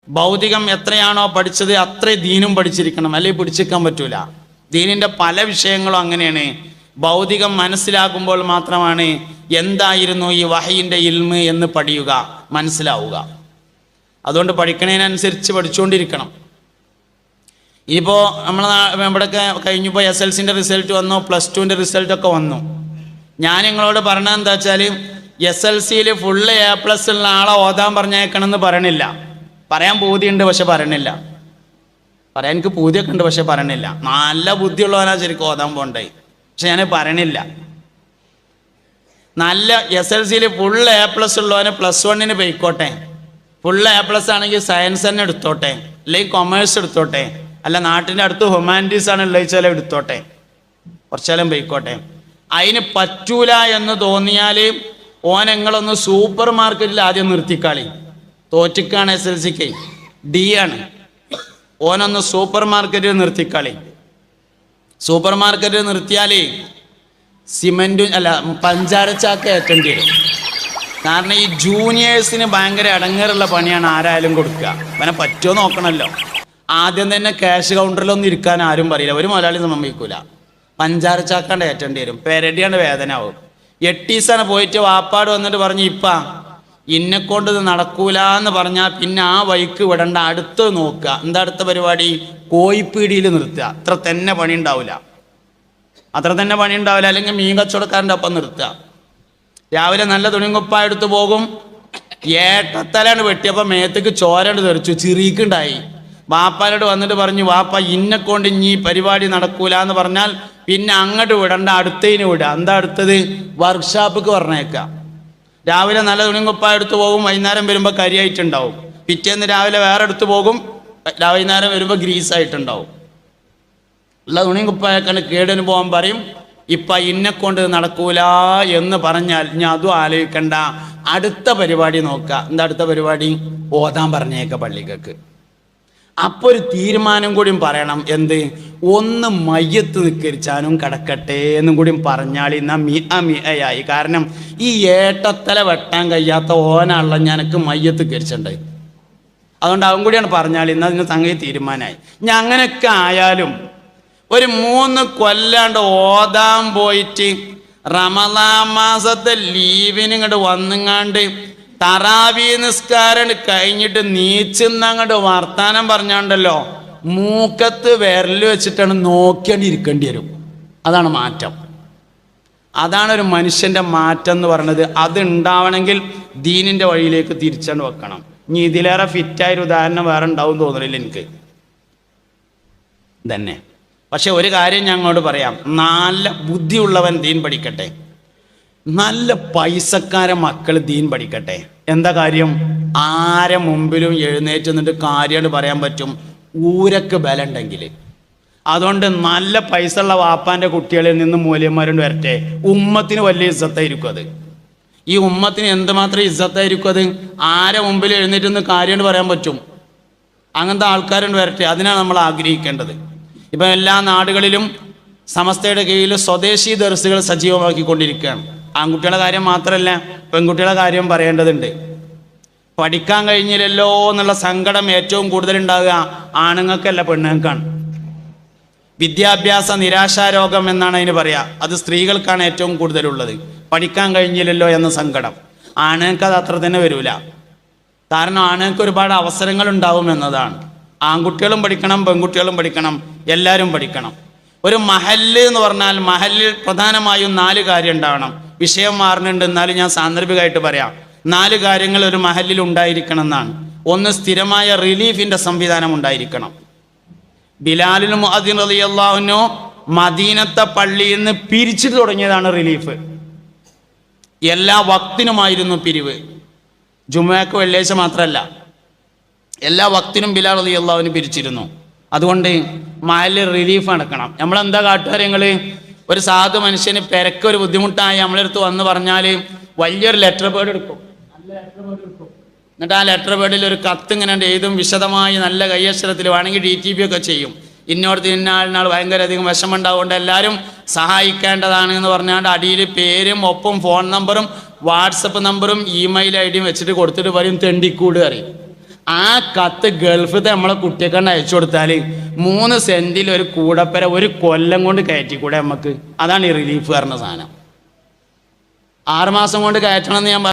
ഭൗതികം എത്രയാണോ പഠിച്ചത് അത്രയും ദീനും പഠിച്ചിരിക്കണം, അല്ലെങ്കിൽ പിടിച്ചിരിക്കാൻ പറ്റൂല. ദീനിൻ്റെ പല വിഷയങ്ങളും അങ്ങനെയാണ്. ഭൗതികം മനസ്സിലാക്കുമ്പോൾ മാത്രമാണ് എന്തായിരുന്നു ഈ വഹയിൻ്റെ ഇൽമ് എന്ന് പഠിയുക, മനസ്സിലാവുക. അതുകൊണ്ട് പഠിക്കണതിനനുസരിച്ച് പഠിച്ചുകൊണ്ടിരിക്കണം. ഇപ്പോൾ ഇവിടെയൊക്കെ കഴിഞ്ഞപ്പോൾ SLCൻ്റെ റിസൾട്ട് വന്നു, +2ൻ്റെ റിസൾട്ടൊക്കെ വന്നു. ഞാൻ നിങ്ങളോട് പറഞ്ഞത് എന്താ വെച്ചാൽ, SLCയിൽ ഫുള്ള് A+ ഉള്ള ആളെ ഓതാൻ പറഞ്ഞേക്കണമെന്ന് പറയണില്ല. പറയാൻ പൂതിയുണ്ട്, പക്ഷെ പറയണില്ല. പറയാൻ എനിക്ക് പൂതിയൊക്കെ ഉണ്ട്, പക്ഷെ പറയണില്ല. നല്ല ബുദ്ധിയുള്ളവനാ ശരിക്കും ഓതാൻ പോകണ്ടേ, പക്ഷെ ഞാൻ പറയണില്ല. നല്ല SLCയിൽ ഫുള്ള് A+ ഉള്ളവന് +1 പോയിക്കോട്ടെ. ഫുള്ള് A+ ആണെങ്കിൽ സയൻസ് തന്നെ എടുത്തോട്ടെ, അല്ലെങ്കിൽ കൊമേഴ്സ് എടുത്തോട്ടെ, അല്ല നാട്ടിൻ്റെ അടുത്ത് ഹ്യൂമാനിറ്റീസ് ആണ് ഉള്ളത് വെച്ചാൽ എടുത്തോട്ടെ, കുറച്ചാലും പോയിക്കോട്ടെ. അതിന് പറ്റൂല എന്ന് തോന്നിയാൽ ഓനെങ്ങളൊന്ന് സൂപ്പർ മാർക്കറ്റിൽ ആദ്യം നിർത്തിക്കാളി. തോറ്റിക്കാണ് SLCക്ക്, D ആണ്. ഓനൊന്ന് സൂപ്പർ മാർക്കറ്റിൽ നിർത്തിക്കാളി. സൂപ്പർ മാർക്കറ്റിൽ നിർത്തിയാൽ സിമെൻറ്റും അല്ല പഞ്ചാരച്ചാക്ക് ഏറ്റേണ്ടി വരും. കാരണം ഈ ജൂനിയേഴ്സിന് ഭയങ്കര ഇടങ്ങേറുള്ള പണിയാണ് ആരായാലും കൊടുക്കുക. അവനെ പറ്റുമോ നോക്കണമല്ലോ. ആദ്യം തന്നെ ക്യാഷ് കൗണ്ടറിലൊന്നും ഇരിക്കാൻ ആരും പറയില്ല, ഒരു മുതലാളി സമ്മതിക്കൂല. പഞ്ചാരച്ചാക്കാണ്ട് ഏറ്റേണ്ടി വരും, പെരടിയാണ്ട് വേദന ആവും. 8 ദിവസമാണ് പോയിട്ട് വാപ്പാട് വന്നിട്ട് പറഞ്ഞു, ഇപ്പാ ഇന്നെക്കൊണ്ട് ഇത് നടക്കൂല എന്ന് പറഞ്ഞാൽ പിന്നെ ആ വഴിക്ക് വിടണ്ട, അടുത്ത് നോക്കുക. എന്താ അടുത്ത പരിപാടി? കോഴിപ്പീടിയിൽ നിർത്തുക. അത്ര തന്നെ പണി ഉണ്ടാവില്ല, അല്ലെങ്കിൽ മീൻ കച്ചവടക്കാരൻ്റെ ഒപ്പം നിർത്തുക. രാവിലെ നല്ല തുണിങ്കുപ്പായ എടുത്ത് പോകും. ഏട്ടത്തലാണ് വെട്ടിയപ്പോൾ മേത്തേക്ക് ചോരണ്ട് തെറിച്ചു, ചിറിക്കുണ്ടായി. വാപ്പാനോട് വന്നിട്ട് പറഞ്ഞു, വാപ്പ ഇന്നെക്കൊണ്ട് ഇനി പരിപാടി നടക്കൂല എന്ന് പറഞ്ഞാൽ പിന്നെ അങ്ങോട്ട് വിടണ്ട, അടുത്തതിന് വിടുക. എന്താ അടുത്തത്? വർക്ക്ഷോപ്പിക്ക് പറഞ്ഞേക്കുക. രാവിലെ നല്ല തുണിങ്കുപ്പായ എടുത്ത് പോകും, വൈകുന്നേരം വരുമ്പോൾ കരിയായിട്ടുണ്ടാവും. പിറ്റേന്ന് രാവിലെ വേറെ എടുത്ത് പോകും, വൈകുന്നേരം വരുമ്പോൾ ഗ്രീസായിട്ടുണ്ടാവും. ഉള്ള തുണിങ്കുപ്പായൊക്കെ കേടിന് പോകാൻ പറയും. ഇപ്പം ഇന്നെക്കൊണ്ട് നടക്കൂല എന്ന് പറഞ്ഞാൽ ഞാൻ അതും ആലോചിക്കണ്ട, അടുത്ത പരിപാടി നോക്കുക. എന്താ അടുത്ത പരിപാടി? ഓതാൻ പറഞ്ഞേക്ക പള്ളിക്കക്ക്. അപ്പോൾ ഒരു തീരുമാനം കൂടിയും പറയണം. എന്ത്? ഒന്ന് മയ്യത്ത് നിക്കരിച്ചാനും കിടക്കട്ടെ എന്നും കൂടിയും പറഞ്ഞാൽ ഇന്നാ മിയായി. കാരണം ഈ ഏട്ടത്തല വെട്ടാൻ കഴിയാത്ത ഓനാണല്ലോ ഞാനക്ക് മയ്യത്ത് കരിച്ചിട്ടുണ്ട്. അതുകൊണ്ട് അവൻ കൂടിയാണ് പറഞ്ഞാൽ ഇന്ന് അതിന് സംഗതി തീരുമാനമായി. ഞാൻ അങ്ങനെയൊക്കെ ആയാലും ഒരു 3 കൊല്ലാണ്ട് ഓതാൻ പോയിട്ട് റമളാൻ മാസത്തെ ലീവിന് ഇങ്ങോട്ട് വന്നുങ്ങാണ്ട് തറാവീ നിസ്കാരം കഴിഞ്ഞിട്ട് നീച്ചുന്നങ്ങോട്ട് വർത്താനം പറഞ്ഞാണ്ടല്ലോ, മൂക്കത്ത് വിരൽ വെച്ചിട്ടാണ് നോക്കിയാണ്ട് ഇരിക്കേണ്ടി വരും. അതാണ് മാറ്റം. അതാണ് ഒരു മനുഷ്യൻ്റെ മാറ്റം എന്ന് പറയുന്നത്. അത് ഉണ്ടാവണമെങ്കിൽ ദീനിൻ്റെ വഴിയിലേക്ക് തിരിച്ചാണ്ട് വെക്കണം. ഇനി ഇതിലേറെ ഫിറ്റായൊരു ഉദാഹരണം വേറെ ഉണ്ടാവും തോന്നുന്നില്ല എനിക്ക് തന്നെ. പക്ഷെ ഒരു കാര്യം ഞാൻ അങ്ങോട്ട് പറയാം, നല്ല ബുദ്ധിയുള്ളവൻ ദീൻ പഠിക്കട്ടെ, നല്ല പൈസക്കാരെ മക്കൾ ദീൻ പഠിക്കട്ടെ. എന്താ കാര്യം? ആരെ മുമ്പിലും എഴുന്നേറ്റ് നിന്നിട്ട് കാര്യമായിട്ട് പറയാൻ പറ്റും, ഊരക്ക് ബലം ഉണ്ടെങ്കിൽ. അതുകൊണ്ട് നല്ല പൈസ ഉള്ള വാപ്പാൻ്റെ കുട്ടികളിൽ നിന്ന് മൂല്യന്മാരുണ്ട് വരട്ടെ. ഉമ്മത്തിന് വലിയ ഇസ്സത്തായിരിക്കും അത്. ഈ ഉമ്മത്തിന് എന്തുമാത്രം ഇസ്സത്തായിരിക്കും അത്. ആരെ മുമ്പിൽ എഴുന്നേറ്റ് നിന്ന് കാര്യമായിട്ട് പറയാൻ പറ്റും, അങ്ങനത്തെ ആൾക്കാരുണ്ട് വരട്ടെ. അതിനാണ് നമ്മൾ ആഗ്രഹിക്കേണ്ടത്. ഇപ്പം എല്ലാ നാടുകളിലും സമസ്തയുടെ കീഴിൽ സ്വദേശി ദർസുകൾ സജീവമാക്കിക്കൊണ്ടിരിക്കുകയാണ്. ആൺകുട്ടികളുടെ കാര്യം മാത്രമല്ല, പെൺകുട്ടികളുടെ കാര്യം പറയേണ്ടതുണ്ട്. പഠിക്കാൻ കഴിഞ്ഞില്ലല്ലോ എന്നുള്ള സങ്കടം ഏറ്റവും കൂടുതൽ ഉണ്ടാകുക ആണുങ്ങൾക്കല്ല, പെണ്ണുങ്ങൾക്കാണ്. വിദ്യാഭ്യാസ നിരാശാരോഗം എന്നാണ് അതിന് പറയുക. അത് സ്ത്രീകൾക്കാണ് ഏറ്റവും കൂടുതലുള്ളത്. പഠിക്കാൻ കഴിഞ്ഞില്ലല്ലോ എന്ന സങ്കടം. ആണുങ്ങൾക്ക് അത് അത്ര തന്നെ വരില്ല. കാരണം ആണുങ്ങൾക്ക് ഒരുപാട് അവസരങ്ങൾ ഉണ്ടാവും എന്നതാണ്. ആൺകുട്ടികളും പഠിക്കണം, പെൺകുട്ടികളും പഠിക്കണം, എല്ലാവരും പഠിക്കണം. ഒരു മഹല്ല് എന്ന് പറഞ്ഞാൽ മഹല്ലിൽ പ്രധാനമായും 4 കാര്യം ഉണ്ടാവണം. വിഷയം മാറുന്നുണ്ട്, എന്നാലും ഞാൻ സാന്ദർഭികമായിട്ട് പറയാം. 4 കാര്യങ്ങൾ ഒരു മഹല്ലിൽ ഉണ്ടായിരിക്കണം എന്നാണ്. ഒന്ന്, സ്ഥിരമായ റിലീഫിൻ്റെ സംവിധാനം ഉണ്ടായിരിക്കണം. ബിലാലുൽ മുഅദ്ദിൻ റളിയല്ലാഹു അൻഹു മദീനത്തെ പള്ളിയിൽ നിന്ന് പിരിച്ചിട്ട് തുടങ്ങിയതാണ് റിലീഫ്. എല്ലാ വക്തിനുമായിരുന്നു പിരിവ്. ജുമുഅക്ക് വെള്ളിയാഴ്ച മാത്രമല്ല, എല്ലാ വക്തിനും ബിലാൽ റളിയല്ലാഹു അൻഹു പിരിച്ചിരുന്നു. അതുകൊണ്ട് മഹല്ലിൽ റിലീഫ് നടക്കണം. നമ്മളെന്താ കാട്ടുകാര്യങ്ങൾ? ഒരു സാധു മനുഷ്യന് പെരക്കൊരു ബുദ്ധിമുട്ടായി നമ്മളെടുത്ത് വന്ന് പറഞ്ഞാൽ വലിയൊരു ലെറ്റർ പേഡ് എടുക്കും, നല്ല ലെറ്റർ പേഡ് എടുക്കും. എന്നിട്ട് ആ ലെറ്റർ പേഡിൽ ഒരു കത്ത് ഇങ്ങനെ എഴുതും, വിശദമായി നല്ല കയ്യക്ഷരത്തിൽ, വേണമെങ്കിൽ DTP ഒക്കെ ചെയ്യും. ഇന്നോടത്ത് ഇന്നാളിനാൾ ഭയങ്കര അധികം വിഷമമുണ്ടാവുകൊണ്ട് എല്ലാവരും സഹായിക്കേണ്ടതാണ് എന്ന് പറഞ്ഞാൽ അടിയിൽ പേരും ഒപ്പം ഫോൺ നമ്പറും വാട്സപ്പ് നമ്പറും ഇമെയിൽ ID വെച്ചിട്ട് കൊടുത്തിട്ട് പറയും തെണ്ടിക്കൂട് അറിയും. ആ കത്ത് ഗൾഫിൽ നമ്മളെ കുട്ടിയെക്കണ്ട് അയച്ചു കൊടുത്താൽ 3 സെന്റിൽ ഒരു കൂടപ്പര 1 കൊല്ലം കൊണ്ട് കയറ്റിക്കൂടെ നമുക്ക്? അതാണ് ഈ റിലീഫ് പറഞ്ഞ സാധനം. 6 മാസം കൊണ്ട് കയറ്റണം എന്ന് ഞാൻ